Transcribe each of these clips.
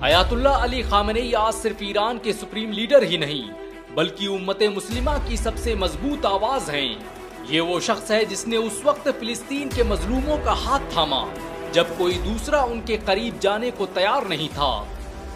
Ayatollah Ali Khamenei आज सिर्फ Iran के सुप्रीम लीडर ही नहीं बल्कि उम्मत मुस्लिमा की सबसे मजबूत आवाज हैं। ये वो शख्स है जिसने उस वक्त फिलिस्तीन के मजलूमों का हाथ थामा जब कोई दूसरा उनके करीब जाने को तैयार नहीं था,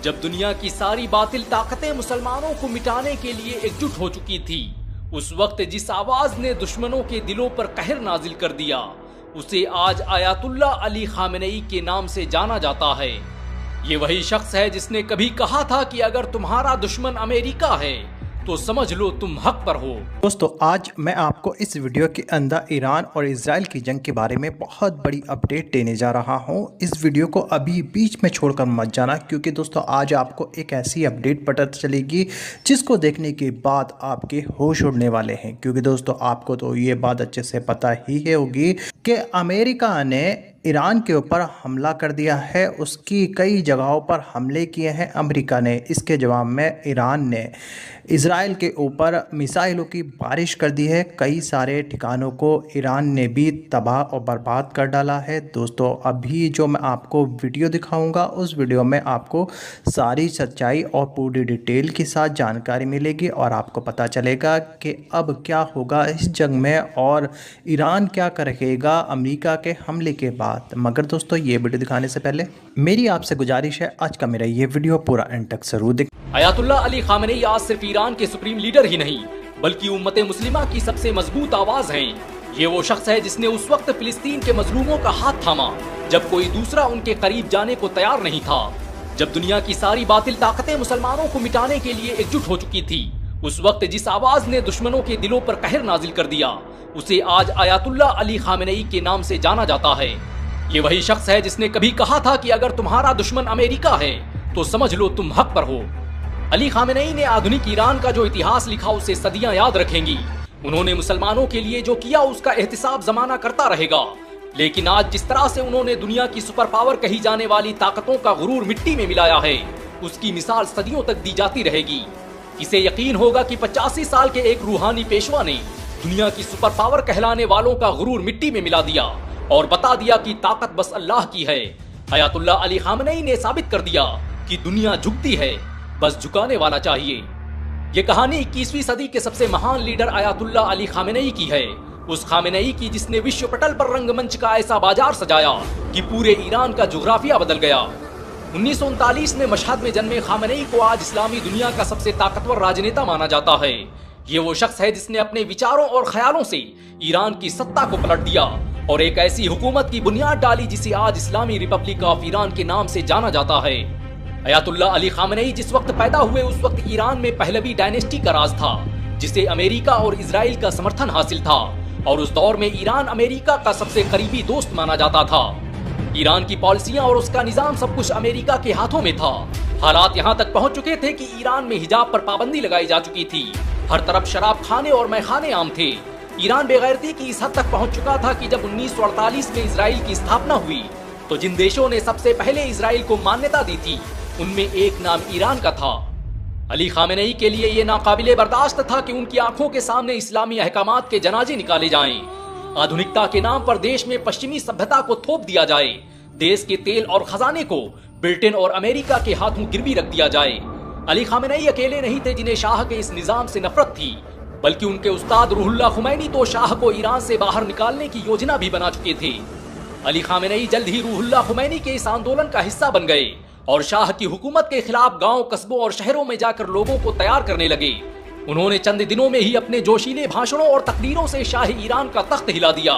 जब दुनिया की सारी बातिल ताकतें मुसलमानों को मिटाने के लिए एकजुट हो चुकी थी। उस वक्त जिस आवाज ने दुश्मनों के दिलों पर कहर नाजिल कर दिया, उसे आज अयातुल्लाह अली खामेनेई के नाम से जाना जाता है। ये वही शख्स है जिसने कभी कहा था कि अगर तुम्हारा दुश्मन अमेरिका है तो समझ लो तुम हक पर हो। दोस्तों, आज मैं आपको इस वीडियो के अंदर ईरान और इजराइल की जंग के बारे में बहुत बड़ी अपडेट देने जा रहा हूं। इस वीडियो को अभी बीच में छोड़कर मत जाना, क्योंकि दोस्तों आज आपको एक ऐसी अपडेट पता चलेगी जिसको देखने के बाद आपके होश उड़ने वाले हैं। क्योंकि दोस्तों आपको तो ये बात अच्छे से पता ही होगी कि अमेरिका ने ईरान के ऊपर हमला कर दिया है, उसकी कई जगहों पर हमले किए हैं अमेरिका ने। इसके जवाब में ईरान ने इजराइल के ऊपर मिसाइलों की बारिश कर दी है। कई सारे ठिकानों को ईरान ने भी तबाह और बर्बाद कर डाला है। दोस्तों अभी जो मैं आपको वीडियो दिखाऊंगा उस वीडियो में आपको सारी सच्चाई और पूरी डिटेल के साथ जानकारी मिलेगी और आपको पता चलेगा कि अब क्या होगा इस जंग में और ईरान क्या करेगा अमेरिका के हमले के बाद। मगर दोस्तों ये वीडियो दिखाने से पहले मेरी आपसे गुजारिश है, आज का मेरा ये वीडियो पूरा एंड तक जरूर देखें। अयातुल्लाह अली खामेनेई आज सिर्फ ईरान के सुप्रीम लीडर ही नहीं बल्कि उम्मत मुस्लिमा की सबसे मजबूत आवाज हैं। ये वो शख्स है जिसने उस वक्त फिलिस्तीन के मजलूमों का हाथ थामा जब कोई दूसरा उनके करीब जाने को तैयार नहीं था, जब दुनिया की सारी बातिल ताकतें मुसलमानों को मिटाने के लिए एकजुट हो चुकी थी। उस वक्त जिस आवाज ने दुश्मनों के दिलों पर कहर नाजिल कर दिया, उसे आज अयातुल्लाह अली खामेनेई के नाम से जाना जाता है। ये वही शख्स है जिसने कभी कहा था कि अगर तुम्हारा दुश्मन अमेरिका है तो समझ लो तुम हक पर हो। अली खामेनेई ने आधुनिक ईरान का जो इतिहास लिखा उसे सदियां याद रखेंगी। उन्होंने मुसलमानों के लिए जो किया उसका एहतिसाब जमाना करता रहेगा। लेकिन आज जिस तरह से उन्होंने दुनिया की सुपर पावर कही जाने वाली ताकतों का गुरूर मिट्टी में मिलाया है, उसकी मिसाल सदियों तक दी जाती रहेगी। इसे यकीन होगा कि 85 साल के एक रूहानी पेशवा ने दुनिया की सुपर पावर कहलाने वालों का गुरूर मिट्टी में मिला दिया और बता दिया कि ताकत बस अल्लाह की है। अयातुल्लाह अली खामेनेई ने साबित कर दिया कि दुनिया झुकती है, बस झुकाने वाला चाहिए। ये कहानी 21वीं सदी के सबसे महान लीडर अयातुल्लाह अली खामेनेई की है। उस खामेनेई की जिसने विश्व पटल पर रंगमंच का ऐसा बाजार सजाया कि पूरे ईरान का जुग्राफिया बदल गया। 1939 में मशहद में जन्मे खामेनेई को आज इस्लामी दुनिया का सबसे ताकतवर राजनेता माना जाता है। ये वो शख्स है जिसने अपने विचारों और ख्यालों से ईरान की सत्ता को पलट दिया और एक ऐसी हुकूमत की बुनियाद डाली जिसे आज इस्लामी रिपब्लिक ऑफ ईरान के नाम से जाना जाता है। अयातुल्लाह अली खामेनेई जिस वक्त पैदा हुए उस वक्त ईरान में पहलवी डायनेस्टी का राज था, जिसे अमेरिका और इजराइल का समर्थन हासिल था और उस दौर में ईरान अमेरिका का सबसे करीबी दोस्त माना जाता था। ईरान की पॉलिसियां और उसका निजाम सब कुछ अमेरिका के हाथों में था। हालात यहाँ तक पहुँच चुके थे कि ईरान में हिजाब पर पाबंदी लगाई जा चुकी थी। हर तरफ शराब खाने और मैखाने आम थे। ईरान बेगैरती की इस हद तक पहुंच चुका था कि जब 1948 में इजराइल की स्थापना हुई तो जिन देशों ने सबसे पहले इजराइल को मान्यता दी थी उनमें एक नाम ईरान का था। अली खामेनेई के लिए ये नाकाबिले बर्दाश्त था कि उनकी आंखों के सामने इस्लामी अहकामात के जनाजे निकाले जाएं, आधुनिकता के नाम पर देश में पश्चिमी सभ्यता को थोप दिया जाए, देश के तेल और खजाने को ब्रिटेन और अमेरिका के हाथों गिरवी रख दिया जाए। अली खामेनेई अकेले नहीं थे जिन्हें शाह के इस निजाम से नफरत थी, बल्कि उनके उस्ताद रूहुल्लाह खुमैनी तो शाह को ईरान से बाहर निकालने की योजना भी बना चुके थे। अली खामेनेई जल्द ही रूहुल्लाह खुमैनी के इस आंदोलन का हिस्सा बन गए और शाह की हुकूमत के खिलाफ गांव, कस्बों और शहरों में जाकर लोगों को तैयार करने लगे। उन्होंने चंद दिनों में ही अपने जोशीले भाषणों और तकरीरों से शाही ईरान का तख्त हिला दिया।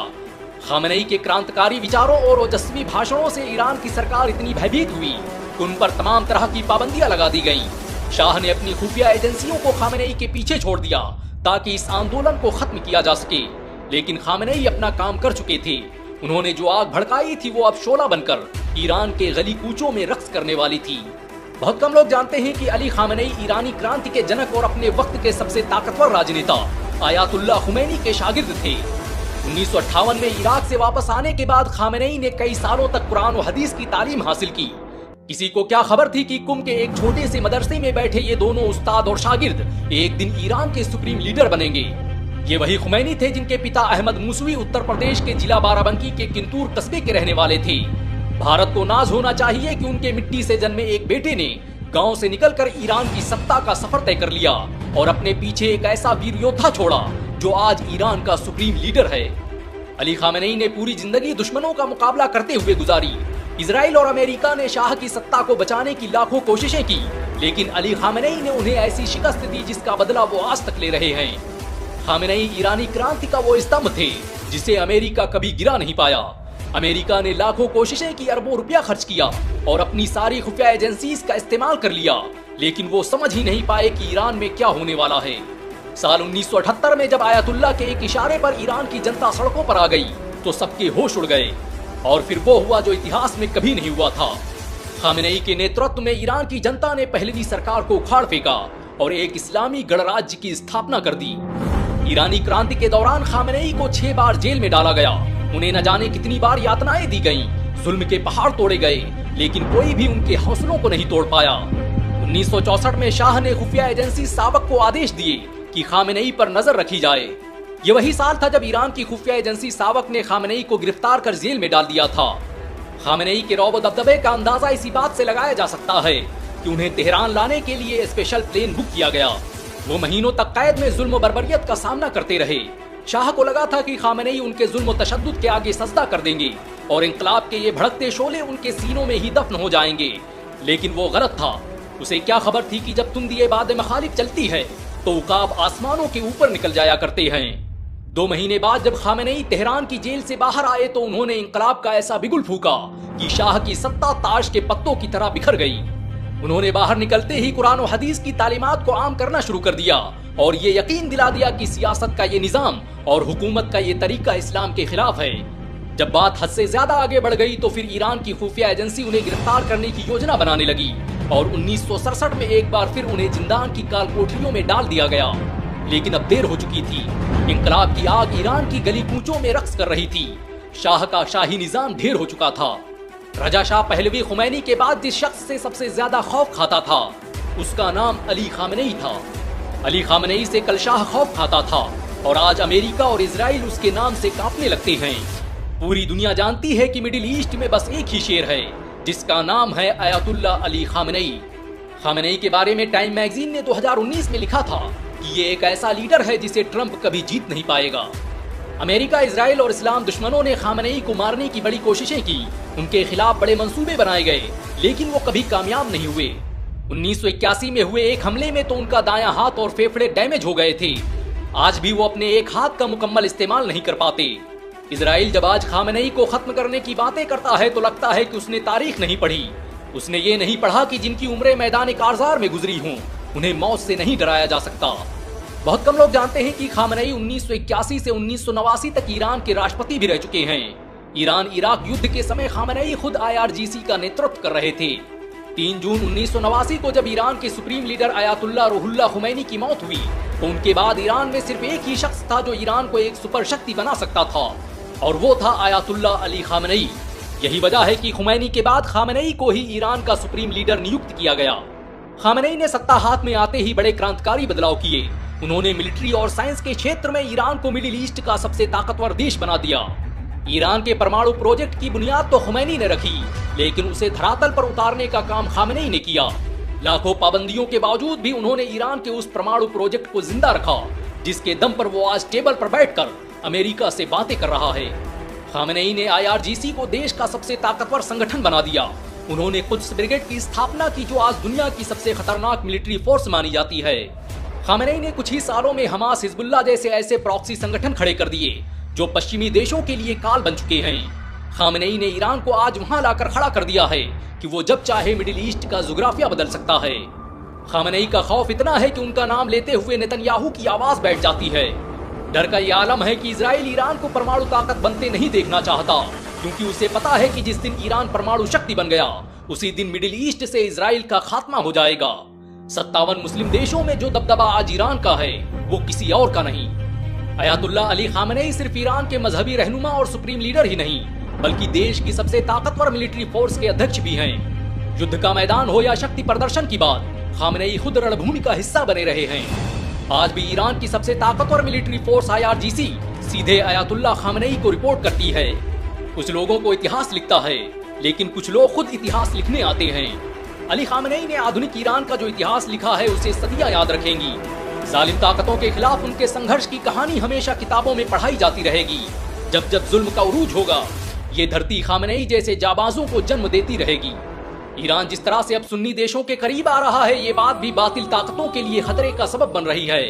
खामेनेई के क्रांतिकारी विचारों और ओजस्वी भाषणों से ईरान की सरकार इतनी भयभीत हुई कि उन पर तमाम तरह की पाबंदियां लगा दी गयी। शाह ने अपनी खुफिया एजेंसियों को खामेनेई के पीछे छोड़ दिया ताकि इस आंदोलन को खत्म किया जा सके। लेकिन खामेनेई अपना काम कर चुके थे। उन्होंने जो आग भड़काई थी वो अब शोला बनकर ईरान के गली कूचों में रक्स करने वाली थी। बहुत कम लोग जानते हैं कि अली खामेनेई ईरानी क्रांति के जनक और अपने वक्त के सबसे ताकतवर राजनेता अयातुल्लाह खुमैनी के शागिर्द थे। 1958 में इराक से वापस आने के बाद खामेनेई ने कई सालों तक कुरान और हदीस की तालीम हासिल की। किसी को क्या खबर थी कि कुम के एक छोटे से मदरसे में बैठे ये दोनों उस्ताद और शागिर्द एक दिन ईरान के सुप्रीम लीडर बनेंगे। ये वही खुमैनी थे जिनके पिता अहमद मूसवी उत्तर प्रदेश के जिला बाराबंकी के किंतूर कस्बे के रहने वाले थे। भारत को नाज होना चाहिए कि उनके मिट्टी से जन्मे एक बेटे ने गांव से निकलकर ईरान की सत्ता का सफर तय कर लिया और अपने पीछे एक ऐसा वीर योद्धा छोड़ा जो आज ईरान का सुप्रीम लीडर है। अली खामेनेई ने पूरी जिंदगी दुश्मनों का मुकाबला करते हुए गुजारी। इजराइल और अमेरिका ने शाह की सत्ता को बचाने की लाखों कोशिशें की, लेकिन अली खामेनेई ने उन्हें ऐसी शिकस्त दी जिसका बदला वो आज तक ले रहे हैं। खामेनेई ईरानी क्रांति का वो स्तंभ थे जिसे अमेरिका कभी गिरा नहीं पाया। अमेरिका ने लाखों कोशिशें की, अरबों रुपया खर्च किया और अपनी सारी खुफिया एजेंसीज का इस्तेमाल कर लिया, लेकिन वो समझ ही नहीं पाए कि ईरान में क्या होने वाला है। साल 1978 में जब आयतुल्ला के एक इशारे पर ईरान की जनता सड़कों पर आ गई तो सबके होश उड़ गए और फिर वो हुआ जो इतिहास में कभी नहीं हुआ था। खामेनेई के नेतृत्व में ईरान की जनता ने पहलवी सरकार को उखाड़ फेंका और एक इस्लामी गणराज्य की स्थापना कर दी। ईरानी क्रांति के दौरान खामेनेई को 6 बार जेल में डाला गया। उन्हें न जाने कितनी बार यातनाएं दी गईं, जुल्म के पहाड़ तोड़े गए, लेकिन कोई भी उनके हौसलों को नहीं तोड़ पाया। 1964 में शाह ने खुफिया एजेंसी सावक को आदेश दिए कि खामेनेई पर नजर रखी जाए। ये वही साल था जब ईरान की खुफिया एजेंसी सावक ने खामेनेई को गिरफ्तार कर जेल में डाल दिया था। खामेनेई के रौब दबदबे का अंदाजा इसी बात से लगाया जा सकता है कि उन्हें तेहरान लाने के लिए स्पेशल प्लेन बुक किया गया। वो महीनों तक कैद में जुल्म बर्बरियत का सामना करते रहे। शाह को लगा था कि खामेनेई उनके जुल्म तशद्दुद के आगे सजदा कर देंगे और इंकलाब के ये भड़कते शोले उनके सीनों में ही दफन हो जाएंगे, लेकिन वो गलत था। उसे क्या खबर थी कि जब तुम दिए बाद मखालिफ चलती है तो उकाब आसमानों के ऊपर निकल जाया करते हैं। 2 महीने बाद जब खामेनेई तेहरान की जेल से बाहर आए तो उन्होंने इंकलाब का ऐसा बिगुल फूका कि शाह की सत्ता ताश के पत्तों की तरह बिखर गई। उन्होंने बाहर निकलते ही कुरान और हदीस की तालीमात को आम करना शुरू कर दिया और ये यकीन दिला दिया कि सियासत का ये निजाम और हुकूमत का ये तरीका इस्लाम के खिलाफ है। जब बात हद से ज्यादा आगे बढ़ गई तो फिर ईरान की खुफिया एजेंसी उन्हें गिरफ्तार करने की योजना बनाने लगी और 1967 में एक बार फिर उन्हें जिंदान की काल कोठरियों में डाल दिया गया। लेकिन अब देर हो चुकी थी। इंकलाब की आग ईरान की गली कूचों में रक्स कर रही थी। शाह का शाही निजाम ढेर हो चुका था। रजा शाह पहलवी खुमैनी के बाद जिस शख्स से सबसे ज्यादा खौफ खाता था उसका नाम अली खामेनेई था। अली खामेनेई से कल शाह खौफ खाता था और आज अमेरिका और इजराइल उसके नाम से कांपने लगते हैं। पूरी दुनिया जानती है कि मिडिल ईस्ट में बस एक ही शेर है जिसका नाम है आयतुल्ला अली खामेनेई। खामेनेई के बारे में टाइम मैगजीन ने 2019 में लिखा था कि ये एक ऐसा लीडर है जिसे ट्रंप कभी जीत नहीं पाएगा। अमेरिका, इजराइल और इस्लाम दुश्मनों ने खामेनेई को मारने की बड़ी कोशिशें की। उनके खिलाफ बड़े मंसूबे बनाए गए, लेकिन वो कभी कामयाब नहीं हुए। 1981 में हुए एक हमले में तो उनका दायां हाथ और फेफड़े डैमेज हो गए थे। आज भी वो अपने एक हाथ का मुकम्मल इस्तेमाल नहीं कर पाते। इजराइल जब आज खामेनेई को खत्म करने की बातें करता है तो लगता है कि उसने तारीख नहीं पढ़ी। उसने ये नहीं पढ़ा कि जिनकी उम्रें मैदान कारजार में गुजरी हों उन्हें मौत से नहीं डराया जा सकता। बहुत कम लोग जानते हैं कि खामेनेई 1981 से 1989 तक ईरान के राष्ट्रपति भी रह चुके हैं। ईरान इराक युद्ध के समय खामेनेई खुद IRGC का नेतृत्व कर रहे थे। 3 जून 1989 को जब ईरान के supreme leader ayatollah Ruhollah Khomeini की मौत हुई तो उनके बाद ईरान में सिर्फ एक ही शख्स था जो ईरान को एक सुपर शक्ति बना सकता था और वो था आयतुल्ला अली खामेनेई। यही वजह है कि खुमैनी के बाद खामेनेई को ही ईरान का सुप्रीम लीडर नियुक्त किया गया। खामेनेई ने सत्ता हाथ में आते ही बड़े क्रांतिकारी बदलाव किए। उन्होंने मिलिट्री और साइंस के क्षेत्र में ईरान को मिडिल ईस्ट का सबसे ताकतवर देश बना दिया। ईरान के परमाणु प्रोजेक्ट की बुनियाद तो खुमैनी ने रखी, लेकिन उसे धरातल पर उतारने का काम खामेनेई ने किया। लाखों पाबंदियों के बावजूद भी उन्होंने ईरान के उस परमाणु प्रोजेक्ट को जिंदा रखा जिसके दम पर वो आज टेबल पर बैठकर अमेरिका से बातें कर रहा है। खामेनेई ने IRGC को देश का सबसे ताकतवर संगठन बना दिया। उन्होंने कुद्स ब्रिगेड की स्थापना की जो आज दुनिया की सबसे खतरनाक मिलिट्री फोर्स मानी जाती है। खामेनेई ने कुछ ही सालों में हमास, हिजबुल्लाह जैसे ऐसे प्रॉक्सी संगठन खड़े कर दिए जो पश्चिमी देशों के लिए काल बन चुके हैं। खामेनेई ने ईरान को आज वहां लाकर खड़ा कर दिया है कि वो जब चाहे मिडिल ईस्ट का जुग्राफिया बदल सकता है। खामेनेई का खौफ इतना है कि उनका नाम लेते हुए नेतन्याहू की आवाज बैठ जाती है। डर का ये आलम है कि इजराइल ईरान को परमाणु ताकत बनते नहीं देखना चाहता, क्योंकि उसे पता है कि जिस दिन ईरान परमाणु शक्ति बन गया उसी दिन मिडिल ईस्ट से इजराइल का खात्मा हो जाएगा। 57 मुस्लिम देशों में जो दबदबा आज ईरान का है वो किसी और का नहीं। आयतुल्ला अली खामेनेई सिर्फ ईरान के मजहबी रहनुमा और सुप्रीम लीडर ही नहीं बल्कि देश की सबसे ताकतवर मिलिट्री फोर्स के अध्यक्ष भी हैं। युद्ध का मैदान हो या शक्ति प्रदर्शन की बात, खामेनेई खुद रणभूमि का हिस्सा बने रहे हैं। आज भी ईरान की सबसे ताकतवर मिलिट्री फोर्स IRGC सीधे आयतुल्ला खामेनेई को रिपोर्ट करती है। कुछ लोगों को इतिहास लिखता है लेकिन कुछ लोग खुद इतिहास लिखने आते हैं। अली खामनेई ने आधुनिक ईरान का जो इतिहास लिखा है उसे सदियां याद रखेंगी। जालिम ताकतों के खिलाफ उनके संघर्ष की कहानी हमेशा किताबों में पढ़ाई जाती रहेगी। जब जब जुल्म का उरूज होगा, ये धरती खामनेई जैसे जाबाजों को जन्म देती रहेगी। ईरान जिस तरह से अब सुन्नी देशों के करीब आ रहा है, ये बात भी बातिल ताकतों के लिए खतरे का सबब बन रही है।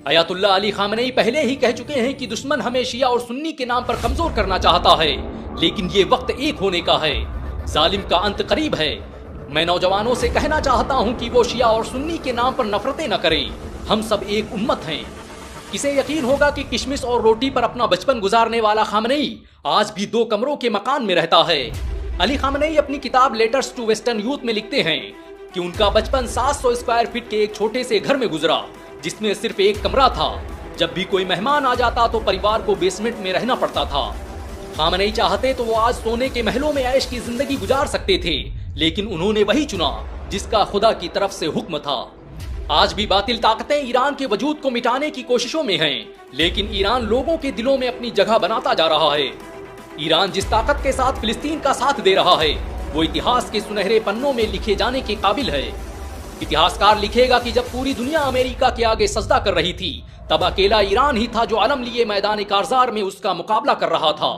अयातुल्लाह अली खामनेई पहले ही कह चुके हैं कि दुश्मन हमें शिया और सुन्नी के नाम पर कमजोर करना चाहता है, लेकिन ये वक्त एक होने का है। जालिम का अंत करीब है। मैं नौजवानों से कहना चाहता हूँ कि वो शिया और सुन्नी के नाम पर नफरतें न करें। हम सब एक उम्मत हैं। किसे यकीन होगा कि किशमिश और रोटी पर अपना बचपन गुजारने वाला खामनेई आज भी 2 कमरों के मकान में रहता है। अली खामनेई अपनी किताब लेटर्स टू वेस्टर्न यूथ में लिखते हैं कि उनका बचपन 700 स्क्वायर फीट के एक छोटे से घर में गुजरा, जिसमें सिर्फ एक कमरा था। जब भी कोई मेहमान आ जाता तो परिवार को बेसमेंट में रहना पड़ता था। खामनेई चाहते तो वो आज सोने के महलों में ऐश की जिंदगी गुजार सकते थे, लेकिन उन्होंने वही चुना जिसका खुदा की तरफ से हुक्म था। आज भी बातिल ताकतें ईरान के वजूद को मिटाने की कोशिशों में हैं, लेकिन ईरान लोगों के दिलों में अपनी जगह बनाता जा रहा है। ईरान जिस ताकत के साथ फिलिस्तीन का साथ दे रहा है, वो इतिहास के सुनहरे पन्नों में लिखे जाने के काबिल है। इतिहासकार लिखेगा कि जब पूरी दुनिया अमेरिका के आगे सजदा कर रही थी, तब अकेला ईरान ही था जो अलम लिए मैदान कारजार में उसका मुकाबला कर रहा था।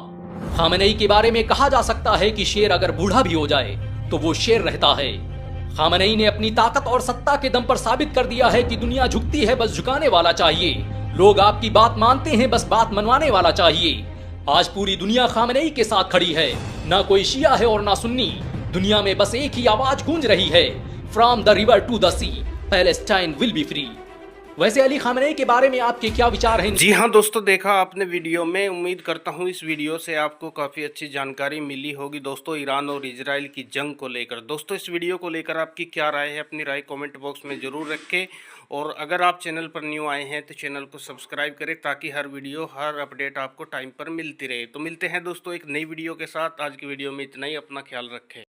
खामनेई के बारे में कहा जा सकता है कि शेर अगर बूढ़ा भी हो जाए तो वो शेर रहता है। खामनेई ने अपनी ताकत और सत्ता के दम पर साबित कर दिया है कि दुनिया झुकती है, बस झुकाने वाला चाहिए। लोग आपकी बात मानते हैं, बस बात मनवाने वाला चाहिए। आज पूरी दुनिया खामनेई के साथ खड़ी है। ना कोई शिया है और ना सुन्नी। दुनिया में बस एक ही आवाज गूंज रही है, from the river to the sea, Palestine will be free. वैसे अली खामनेई के बारे में आपके क्या विचार हैं? जी हाँ दोस्तों, देखा आपने वीडियो में। उम्मीद करता हूँ इस वीडियो से आपको काफ़ी अच्छी जानकारी मिली होगी दोस्तों, ईरान और इजराइल की जंग को लेकर। दोस्तों इस वीडियो को लेकर आपकी क्या राय है, अपनी राय कमेंट बॉक्स में ज़रूर रखें। और अगर आप चैनल पर न्यू आए हैं तो चैनल को सब्सक्राइब करें, ताकि हर वीडियो हर अपडेट आपको टाइम पर मिलती रहे। तो मिलते हैं दोस्तों एक नई वीडियो के साथ। आज की वीडियो में इतना ही। अपना ख्याल रखें।